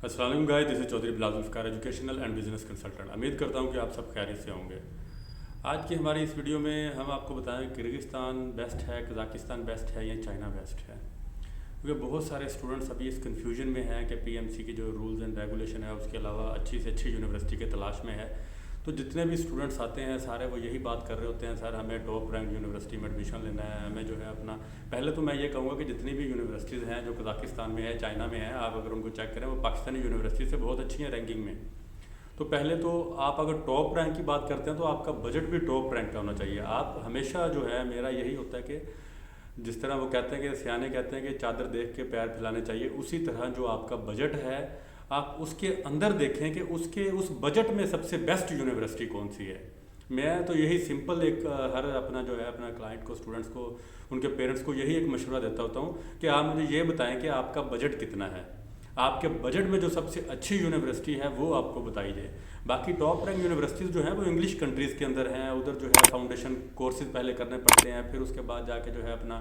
अस्सलाम guys, this is Chaudhary Bilal Zulfiqar, educational and business consultant. उम्मीद करता हूं कि आप सब खैरियत से होंगे। आज की हमारी इस वीडियो में हम आपको बताएं किर्गिस्तान बेस्ट है, कज़ाकिस्तान बेस्ट है या चाइना बेस्ट है। क्योंकि बहुत सारे स्टूडेंट्स अभी इस कन्फ्यूजन में हैं कि पीएमसी की जो रूल्स एंड रेगुलेशन है उसके अलावा अच्छी से अच्छी यूनिवर्सिटी के तलाश में है। तो जितने भी स्टूडेंट्स आते हैं सारे वो यही बात कर रहे होते हैं, सर हमें टॉप रैंक यूनिवर्सिटी में एडमिशन लेना है, हमें जो है अपना। पहले तो मैं ये कहूँगा कि जितनी भी यूनिवर्सिटीज़ हैं जो कज़ाकिस्तान में है, चाइना में है, आप अगर उनको चेक करें वो पाकिस्तानी यूनिवर्सिटी से बहुत अच्छी हैं रैंकिंग में। तो पहले तो आप अगर टॉप रैंक की बात करते हैं तो आपका बजट भी टॉप रैंक का होना चाहिए। आप हमेशा जो है, मेरा यही होता है कि जिस तरह वो कहते हैं कि सियाने कहते हैं कि चादर देख के पैर फैलाने चाहिए, उसी तरह जो आपका बजट है आप उसके अंदर देखें कि उसके उस बजट में सबसे बेस्ट यूनिवर्सिटी कौन सी है। मैं तो यही सिंपल एक हर अपना जो है अपना क्लाइंट को, स्टूडेंट्स को, उनके पेरेंट्स को यही एक मशवरा देता होता हूँ कि आप मुझे ये बताएं कि आपका बजट कितना है, आपके बजट में जो सबसे अच्छी यूनिवर्सिटी है वो आपको बताई जाए। बाकी टॉप रैंक यूनिवर्सिटीज़ जो हैं वो इंग्लिश कंट्रीज़ के अंदर हैं, उधर जो है फाउंडेशन कोर्सेज पहले करने पड़ते हैं, फिर उसके बाद जाके जो है अपना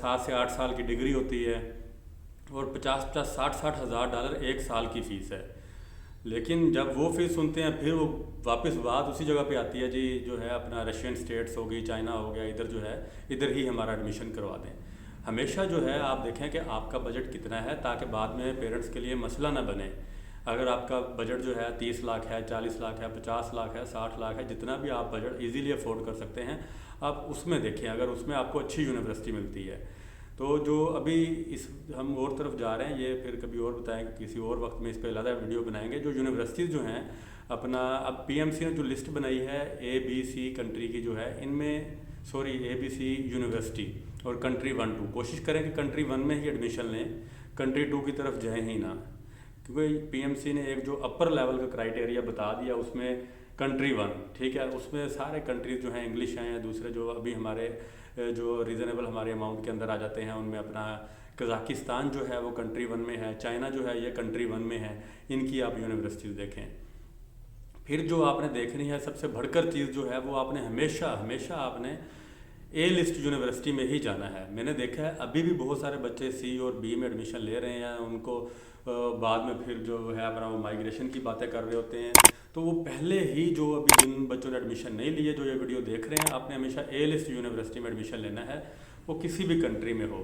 7 से 8 साल की डिग्री होती है और 50-60 हज़ार डॉलर एक साल की फ़ीस है। लेकिन जब वो फीस सुनते हैं फिर वो वापस बात उसी जगह पे आती है, जी जो है अपना रशियन स्टेट्स हो गई, चाइना हो गया, इधर जो है इधर ही हमारा एडमिशन करवा दें। हमेशा जो है आप देखें कि आपका बजट कितना है ताकि बाद में पेरेंट्स के लिए मसला ना बने। अगर आपका बजट जो है 30 लाख है, 40 लाख है, 50 लाख है, 60 लाख है, जितना भी आप बजट इजीली अफोर्ड कर सकते हैं आप उसमें देखें, अगर उसमें आपको अच्छी यूनिवर्सिटी मिलती है। तो जो अभी इस हम और तरफ जा रहे हैं, ये फिर कभी और बताएंगे, किसी और वक्त में इस पर अलग वीडियो बनाएंगे। जो यूनिवर्सिटीज़ जो हैं अपना, अब पीएमसी ने जो लिस्ट बनाई है ABC कंट्री की जो है, इनमें ABC यूनिवर्सिटी और कंट्री 1-2, कोशिश करें कि कंट्री 1 में ही एडमिशन लें, कंट्री 2 की तरफ जाएं ही ना। क्योंकि पीएमसी ने एक जो अपर लेवल का क्राइटेरिया बता दिया उसमें कंट्री 1, ठीक है, उसमें सारे कंट्रीज जो हैं इंग्लिश हैं, या दूसरे जो अभी हमारे जो रीज़नेबल हमारे अमाउंट के अंदर आ जाते हैं उनमें अपना कज़ाकिस्तान जो है वो कंट्री 1 में है, चाइना जो है ये कंट्री 1 में है। इनकी आप यूनिवर्सिटीज़ देखें। फिर जो आपने देखनी है सबसे बढ़कर चीज़ जो है वो आपने हमेशा हमेशा आपने ए लिस्ट यूनिवर्सिटी में ही जाना है। मैंने देखा है अभी भी बहुत सारे बच्चे C और B में एडमिशन ले रहे हैं, उनको बाद में फिर जो है अपना वो माइग्रेशन की बातें कर रहे होते हैं। तो वो पहले ही जो अभी जिन बच्चों ने एडमिशन नहीं लिए, जो ये वीडियो देख रहे हैं, आपने हमेशा ए लिस्ट यूनिवर्सिटी में एडमिशन लेना है, वो किसी भी कंट्री में हो।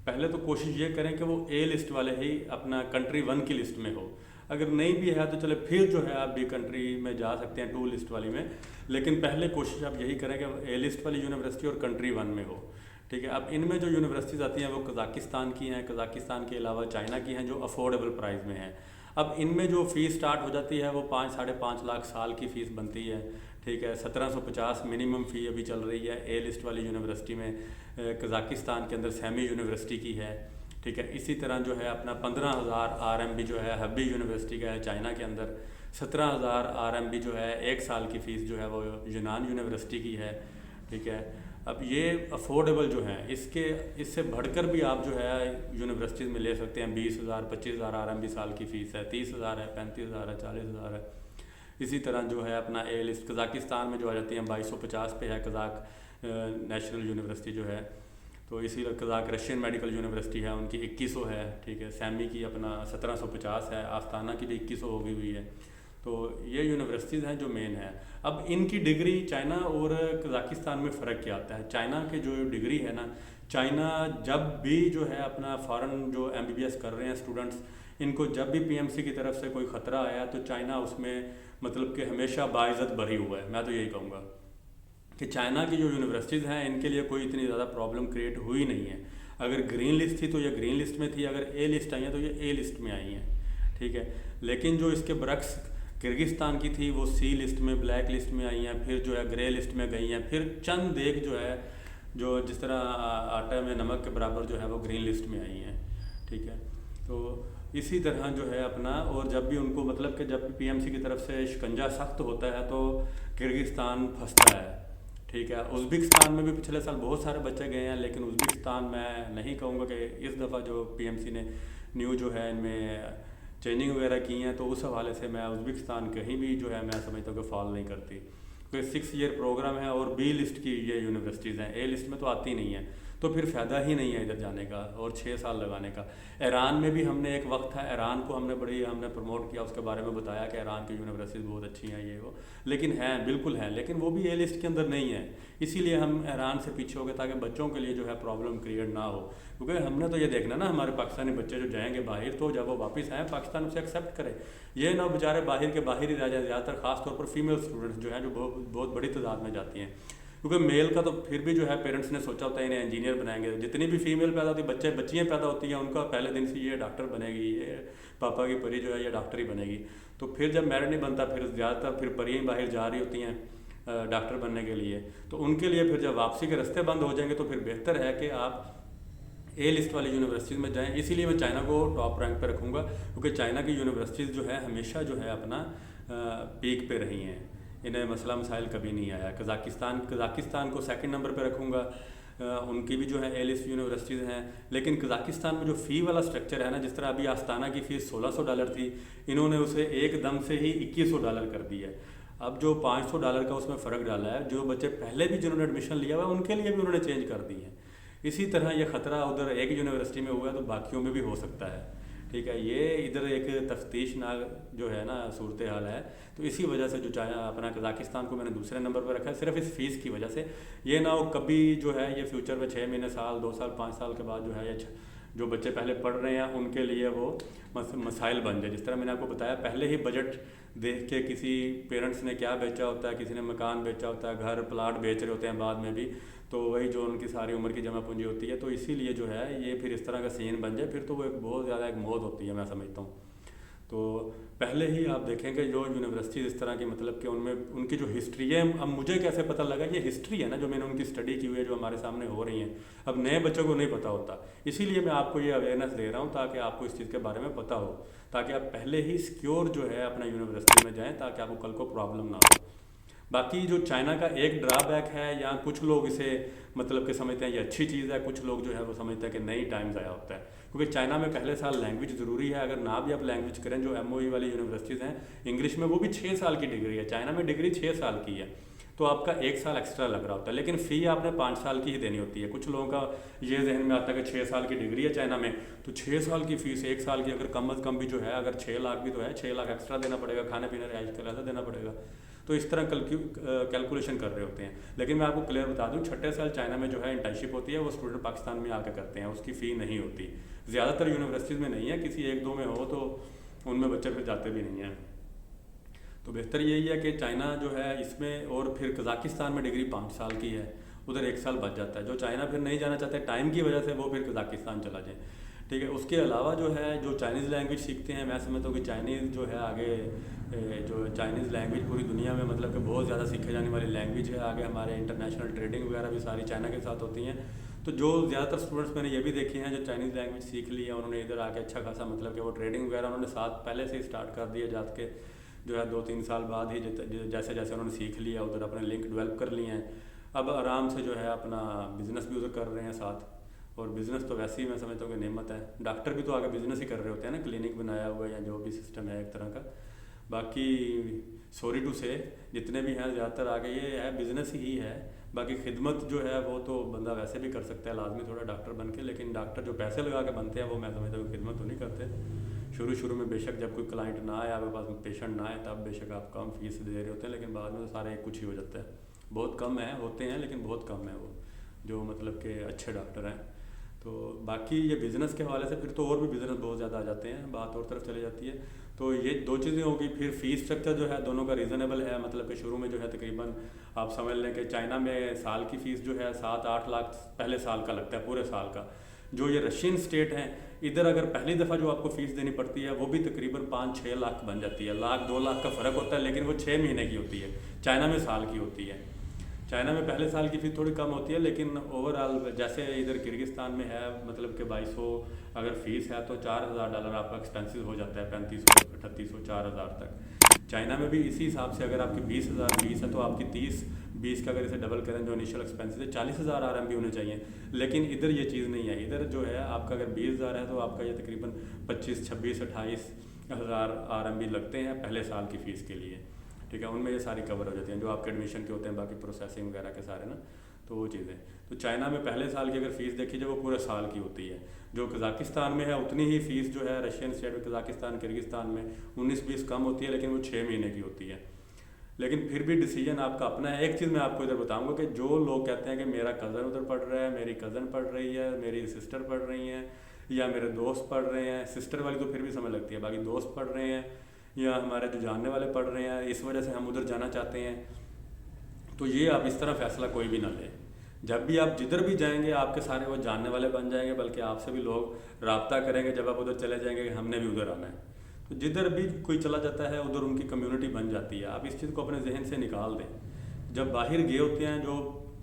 पहले तो कोशिश ये करें कि वो ए लिस्ट वाले ही अपना कंट्री 1 की लिस्ट में हो। अगर नहीं भी है तो चले फिर जो है आप बी कंट्री में जा सकते हैं 2 लिस्ट वाली में, लेकिन पहले कोशिश आप यही करें कि ए लिस्ट वाली यूनिवर्सिटी और कंट्री 1 में हो, ठीक है। अब इनमें जो यूनिवर्सिटीज़ आती हैं वो कज़ाकिस्तान की हैं, कज़ाकिस्तान के अलावा चाइना की हैं जो अफोर्डेबल प्राइस में हैं। अब इनमें जो फ़ीस स्टार्ट हो जाती है वो 5-5.5 लाख साल की फ़ीस बनती है, ठीक है। 1750 मिनिमम फ़ी अभी चल रही है ए लिस्ट वाली यूनिवर्सिटी में। कज़ाकिस्तान के अंदर सेमी यूनिवर्सिटी की है, ठीक है। इसी तरह जो है अपना 15,000 RMB जो है हब्बी यूनिवर्सिटी का है चाइना के अंदर। 17,000 RMB जो है एक साल की फ़ीस जो है वो यूनान यूनिवर्सिटी की है, ठीक है। अब ये अफोर्डेबल जो हैं, इससे बढ़कर भी आप जो है यूनिवर्सिटीज़ में ले सकते हैं। 20,000 25,000 RMB साल की फ़ीस है, 30,000 है, 35,000 है, 40,000 है। इसी तरह जो है अपना ए लिस्ट कज़ाकिस्तान में जो आ जाती हैं 2250 पे है कज़ाक नेशनल यूनिवर्सिटी जो है। तो इसी कज़ाक रशियन मेडिकल यूनिवर्सिटी है, उनकी 2100 है, ठीक है। सैमी की अपना 1750 है, आस्ताना की भी 2100 हो गई हुई है। तो ये यूनिवर्सिटीज़ हैं जो मेन है। अब इनकी डिग्री चाइना और कज़ाकिस्तान में फ़र्क क्या आता है। चाइना के जो डिग्री है ना, चाइना जब भी जो है अपना फ़ॉरेन जो MBBS कर रहे हैं स्टूडेंट्स, इनको जब भी पीएमसी की तरफ से कोई ख़तरा आया तो चाइना उसमें मतलब कि हमेशा बाइज़्ज़त भरी हुआ है। मैं तो यही कहूँगा कि चाइना की जो यूनिवर्सिटीज़ हैं इनके लिए कोई इतनी ज़्यादा प्रॉब्लम क्रिएट हुई नहीं है। अगर ग्रीन लिस्ट थी तो ये ग्रीन लिस्ट में थी, अगर ए लिस्ट आई हैं तो ये ए लिस्ट में आई हैं, ठीक है। लेकिन जो इसके बरक्स किर्गिस्तान की थी वो C लिस्ट में, ब्लैक लिस्ट में आई हैं, फिर जो है ग्रे लिस्ट में गई हैं, फिर चंद एक जो है जो जिस तरह आटा में नमक के बराबर जो है वो ग्रीन लिस्ट में आई हैं, ठीक है। तो इसी तरह जो है अपना, और जब भी उनको मतलब कि जब भी पीएमसी की तरफ से शिकंजा सख्त होता है तो किर्गिस्तान फंसता है, ठीक है। उज़्बेकिस्तान में भी पिछले साल बहुत सारे बच्चे गए हैं, लेकिन उज़्बेकिस्तान मैं नहीं कहूँगा कि इस दफ़ा जो पीएमसी ने न्यू जो है इनमें चेंजिंग वगैरह की हैं, तो उस हवाले से मैं उज़्बेकिस्तान कहीं भी जो है मैं समझता हूँ कि फॉल नहीं करती। कोई 6 ईयर प्रोग्राम है और B लिस्ट की ये यूनिवर्सिटीज़ हैं, A लिस्ट में तो आती नहीं है। तो फिर फ़ायदा ही नहीं है इधर जाने का और 6 साल लगाने का। ईरान में भी हमने एक वक्त था, ईरान को हमने प्रमोट किया, उसके बारे में बताया कि ईरान की यूनिवर्सिटीज़ बहुत अच्छी हैं ये वो, लेकिन हैं, बिल्कुल हैं, लेकिन वो भी ए लिस्ट के अंदर नहीं है। इसीलिए हम ईरान से पीछे हो गए ताकि बच्चों के लिए जो है प्रॉब्लम क्रिएट ना हो, क्योंकि हमने तो ये देखना ना हमारे पाकिस्तानी बच्चे जो जाएंगे बाहर, तो जब वो वापस आएँ पाकिस्तान उसे एक्सेप्ट करे, ये ना बेचारे बाहर के बाहर ही रह जाए। ज़्यादातर खासतौर पर फीमेल स्टूडेंट्स जो हैं, जो बहुत बड़ी तादाद में जाती हैं, क्योंकि मेल का तो फिर भी जो है पेरेंट्स ने सोचा होता है इन्हें इंजीनियर बनाएंगे। जितनी भी फीमेल पैदा होती है, बच्चियाँ पैदा होती हैं, उनका पहले दिन से ये डॉक्टर बनेगी, ये पापा की परी जो है ये डॉक्टर ही बनेगी। तो फिर जब मैरिड नहीं बनता, फिर ज़्यादातर फिर परियाँ बाहर जा रही होती हैं डॉक्टर बनने के लिए, तो उनके लिए फिर जब वापसी के रास्ते बंद हो जाएंगे तो फिर बेहतर है कि आप ए लिस्ट वाली यूनिवर्सिटीज़ में जाएं। इसीलिए मैं चाइना को टॉप रैंक पे रखूँगा, क्योंकि चाइना की यूनिवर्सिटीज़ जो है हमेशा जो है अपना पीक पे रही हैं, इन्हें मसला मसाइल कभी नहीं आया। कज़ाकिस्तान को सेकंड नंबर पे रखूँगा, उनकी भी जो है ए लिस्ट यूनिवर्सिटीज़ हैं, लेकिन कज़ाकिस्तान में जो फ़ी वाला स्ट्रक्चर है ना, जिस तरह अभी आस्ताना की फ़ीस $1600 थी, इन्होंने उसे एकदम से ही $2100 कर दी है। अब जो $500 का उसमें फ़र्क डाला है, जो बच्चे पहले भी जिन्होंने एडमिशन लिया हुआ है उनके लिए भी उन्होंने चेंज कर दी है। इसी तरह ये ख़तरा उधर एक यूनिवर्सिटी में हुआ तो बाकियों में भी हो सकता है, ठीक है। ये इधर एक तफ्तीशनाक जो है ना सूरत हाल है। तो इसी वजह से जो चाइना अपना कज़ाकिस्तान को मैंने दूसरे नंबर पर रखा है, सिर्फ इस फ़ीस की वजह से। ये ना हो कभी जो है ये फ्यूचर में 6 महीने, साल, 2 साल, 5 साल के बाद जो है ये जो बच्चे पहले पढ़ रहे हैं उनके लिए वो मसाइल बन जाए। जिस तरह मैंने आपको बताया, पहले ही बजट देख के किसी पेरेंट्स ने क्या बेचा होता है, किसी ने मकान बेचा होता है, घर प्लाट बेच रहे होते हैं बाद में भी, तो वही जो उनकी सारी उम्र की जमा पूंजी होती है। तो इसीलिए जो है ये फिर इस तरह का सीन बन जाए, फिर तो वो एक बहुत ज़्यादा एक मौत होती है, मैं समझता हूँ। तो पहले ही आप देखेंगे जो यूनिवर्सिटीज़ इस तरह की, मतलब कि उनमें उनकी जो हिस्ट्री है, अब मुझे कैसे पता लगा, ये हिस्ट्री है ना जो मैंने उनकी स्टडी की हुई है, जो हमारे सामने हो रही हैं, अब नए बच्चों को नहीं पता होता। इसीलिए मैं आपको ये अवेयरनेस दे रहा हूँ ताकि आपको इस चीज़ के बारे में पता हो, ताकि आप पहले ही सिक्योर जो है अपना यूनिवर्सिटी में जाएँ, ताकि आपको कल को प्रॉब्लम ना हो। बाकी जो चाइना का एक ड्रॉबैक है, या कुछ लोग इसे मतलब कि समझते हैं ये अच्छी चीज़ है, कुछ लोग जो है वो समझते हैं कि नई टाइम ज़ाया होता है, क्योंकि चाइना में पहले साल लैंग्वेज ज़रूरी है। अगर ना भी आप लैंग्वेज करें, जो MOE वाली यूनिवर्सिटीज़ हैं इंग्लिश में, वो भी 6 साल की डिग्री है, चाइना में डिग्री 6 साल की है, तो आपका 1 साल एक्स्ट्रा लग रहा होता है, लेकिन फ़ी आपने 5 साल की ही देनी होती है। कुछ लोगों का ये जहन में आता है कि 6 साल की डिग्री है चाइना में, तो 6 साल की फ़ीस 1 साल की, अगर कम अज़ कम भी जो है, अगर 6 लाख भी तो है, 6 लाख एक्स्ट्रा देना पड़ेगा, खाने पीने रिहाइश का अलग देना पड़ेगा। तो इस तरह कैलकुलेशन कर रहे होते हैं। लेकिन मैं आपको क्लियर बता दूं, छठे साल चाइना में जो है इंटर्नशिप होती है, वो स्टूडेंट पाकिस्तान में आकर करते हैं, उसकी फ़ी नहीं होती। ज़्यादातर यूनिवर्सिटीज़ में नहीं है, किसी 1-2 में हो तो उनमें बच्चे फिर जाते भी नहीं हैं। तो बेहतर यही है कि चाइना जो है इसमें, और फिर कज़ाकिस्तान में डिग्री 5 साल की है, उधर 1 साल बच जाता है। जो चाइना फिर नहीं जाना चाहते टाइम की वजह से, वो फिर कज़ाकिस्तान चला जाए, ठीक है। उसके अलावा जो है जो चाइनीज़ लैंग्वेज सीखते हैं, मैं समझता हूँ कि चाइनीज़ जो है आगे, जो चाइनीज़ लैंग्वेज पूरी दुनिया में मतलब कि बहुत ज़्यादा सीखे जाने वाली लैंग्वेज है। आगे हमारे इंटरनेशनल ट्रेडिंग वगैरह भी सारी चाइना के साथ होती हैं। तो जो ज़्यादातर स्टूडेंट्स मैंने ये भी देखे हैं जो चाइनीज़ लैंग्वेज सीख ली है, उन्होंने इधर आके अच्छा खासा मतलब कि वो ट्रेडिंग वगैरह उन्होंने साथ पहले से ही स्टार्ट कर दिया, जाके जो है 2-3 साल बाद ही जैसे जैसे उन्होंने सीख लिया, उधर अपने लिंक डेवलप कर लिए हैं, अब आराम से जो है अपना बिज़नेस भी उधर कर रहे हैं साथ। और बिज़नेस तो वैसे ही मैं समझता हूँ कि नेमत है। डॉक्टर भी तो आगे बिज़नेस ही कर रहे होते हैं ना, क्लिनिक बनाया हुआ है या जो भी सिस्टम है एक तरह का। बाकी सॉरी टू से जितने भी हैं ज़्यादातर आगे ये है बिज़नेस ही है। बाकी खिदमत जो है वो तो बंदा वैसे भी कर सकता है लाजमी थोड़ा डॉक्टर बन के, लेकिन डॉक्टर जो पैसे लगा के बनते हैं वो मैं समझता हूँ खिदमत तो नहीं करते। शुरू में बेशक जब कोई क्लाइंट ना आए, आपके पास पेशेंट ना आए, तब बेशक आप कम फीस दे रहे होते हैं, लेकिन बाद में तो सारे कुछ ही हो जाता है। बहुत कम है, होते हैं लेकिन बहुत कम है वो जो मतलब कि अच्छे डॉक्टर हैं। तो बाकी ये बिज़नेस के हवाले से फिर तो और भी बिज़नेस बहुत ज़्यादा आ जाते हैं, बात और तरफ चली जाती है। तो ये 2 चीज़ें होगी। फिर फ़ीस स्ट्रक्चर जो है दोनों का रीज़नेबल है, मतलब कि शुरू में जो है तकरीबन आप समझ लें कि चाइना में साल की फ़ीस जो है 7-8 लाख पहले साल का लगता है, पूरे साल का। जो ये रशियन स्टेट हैं, इधर अगर पहली दफ़ा जो आपको फ़ीस देनी पड़ती है वो भी तकरीबन 5-6 लाख बन जाती है। लाख 2 लाख का फ़र्क होता है, लेकिन वो 6 महीने की होती है, चाइना में साल की होती है। चाइना में पहले साल की फ़ीस थोड़ी कम होती है, लेकिन ओवरऑल जैसे इधर किर्गिस्तान में है मतलब कि 2200 अगर फ़ीस है तो $4000 आपका एक्सपेंसिव हो जाता है, 3500 3800 4000 तक। चाइना में भी इसी हिसाब से अगर आपकी 20,000 फ़ीस है तो आपकी 30-20 का अगर इसे डबल करें जो इनिशियल एक्सपेंसिव है 40,000 RMB होने चाहिए। लेकिन इधर ये चीज़ नहीं है, इधर जो है आपका अगर 20,000 है तो आपका ये तकरीबन 25-26-28,000 RMB लगते हैं पहले साल की फ़ीस के लिए, ठीक है। उनमें ये सारी कवर हो जाती हैं जो आपके एडमिशन के होते हैं, बाकी प्रोसेसिंग वगैरह के सारे ना। तो वो चीज़ें। तो चाइना में पहले साल की अगर फ़ीस देखी जाए वो पूरे साल की होती है। जो कज़ाकिस्तान में है उतनी ही फ़ीस जो है रशियन स्टेट में, कज़ाकिस्तान, किर्गिस्तान में 19-20 कम होती है, लेकिन वो 6 महीने की होती है। लेकिन फिर भी डिसीजन आपका अपना है। एक चीज़ मैं आपको इधर बताऊंगा कि जो लोग कहते हैं कि मेरा कज़न उधर पढ़ रहा है, मेरी कज़न पढ़ रही है, मेरी सिस्टर पढ़ रही हैं, या मेरे दोस्त पढ़ रहे हैं, सिस्टर वाली तो फिर भी समझ लगती है, बाकी दोस्त पढ़ रहे हैं या हमारे जो जानने वाले पढ़ रहे हैं, इस वजह से हम उधर जाना चाहते हैं, तो ये आप इस तरह फ़ैसला कोई भी ना लें। जब भी आप जिधर भी जाएंगे आपके सारे वो जानने वाले बन जाएंगे, बल्कि आपसे भी लोग रब्ता करेंगे जब आप उधर चले जाएंगे कि हमने भी उधर आना है। तो जिधर भी कोई चला जाता है उधर उनकी कम्युनिटी बन जाती है। आप इस चीज़ को अपने जहन से निकाल दें। जब बाहर गए होते हैं जो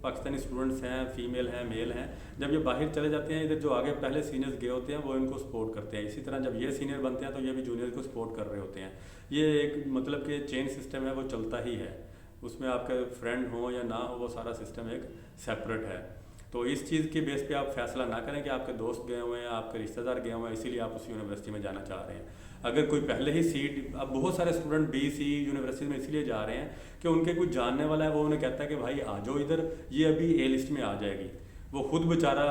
पाकिस्तानी स्टूडेंट्स हैं, फीमेल हैं, मेल हैं, जब ये बाहर चले जाते हैं, इधर जो आगे पहले सीनियर्स गए होते हैं वो इनको सपोर्ट करते हैं। इसी तरह जब ये सीनियर बनते हैं तो ये भी जूनियर को सपोर्ट कर रहे होते हैं। ये एक मतलब कि चेन सिस्टम है, वो चलता ही है। उसमें आपके फ्रेंड हो या ना हो, वो सारा सिस्टम एक सेपरेट है। तो इस चीज़ के बेस पे आप फैसला ना करें कि आपके दोस्त गए हुए हैं, आपके रिश्तेदार गए हुए हैं, इसीलिए आप उस यूनिवर्सिटी में जाना चाह रहे हैं। अगर कोई पहले ही सीट, अब बहुत सारे स्टूडेंट BC यूनिवर्सिटी में इसलिए जा रहे हैं कि उनके कुछ जानने वाला है, वो उन्हें कहता है कि भाई आ जाओ इधर, ये अभी A लिस्ट में आ जाएगी। वो खुद बेचारा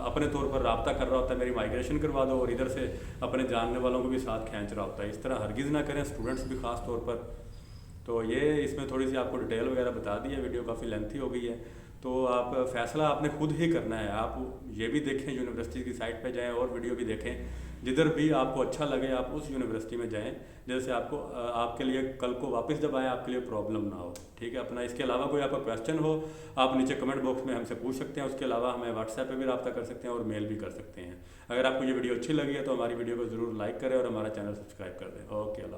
अपने तौर पर रब्ता कर रहा होता है, मेरी माइग्रेशन करवा दो, और इधर से अपने जानने वालों को भी साथ खींच रहा होता है। इस तरह हरगिज़ ना करें, स्टूडेंट्स भी ख़ास तौर पर। तो ये इसमें थोड़ी सी आपको डिटेल वगैरह बता दी है, वीडियो काफ़ी लेंथी हो गई है। तो आप फैसला आपने खुद ही करना है। आप ये भी देखें, यूनिवर्सिटी की साइट पे जाएं और वीडियो भी देखें। जिधर भी आपको अच्छा लगे आप उस यूनिवर्सिटी में जाएं, जैसे आपको आपके लिए कल को वापस जब आए आपके लिए प्रॉब्लम ना हो। ठीक है अपना। इसके अलावा कोई आपका क्वेश्चन हो आप नीचे कमेंट बॉक्स में हमसे पूछ सकते हैं। उसके अलावा हमें व्हाट्सएप पे भी रब्ता कर सकते हैं और मेल भी कर सकते हैं। अगर आपको ये वीडियो अच्छी लगी है तो हमारी वीडियो को ज़रूर लाइक करें और हमारा चैनल सब्सक्राइब कर दें। ओके, अल्लाह।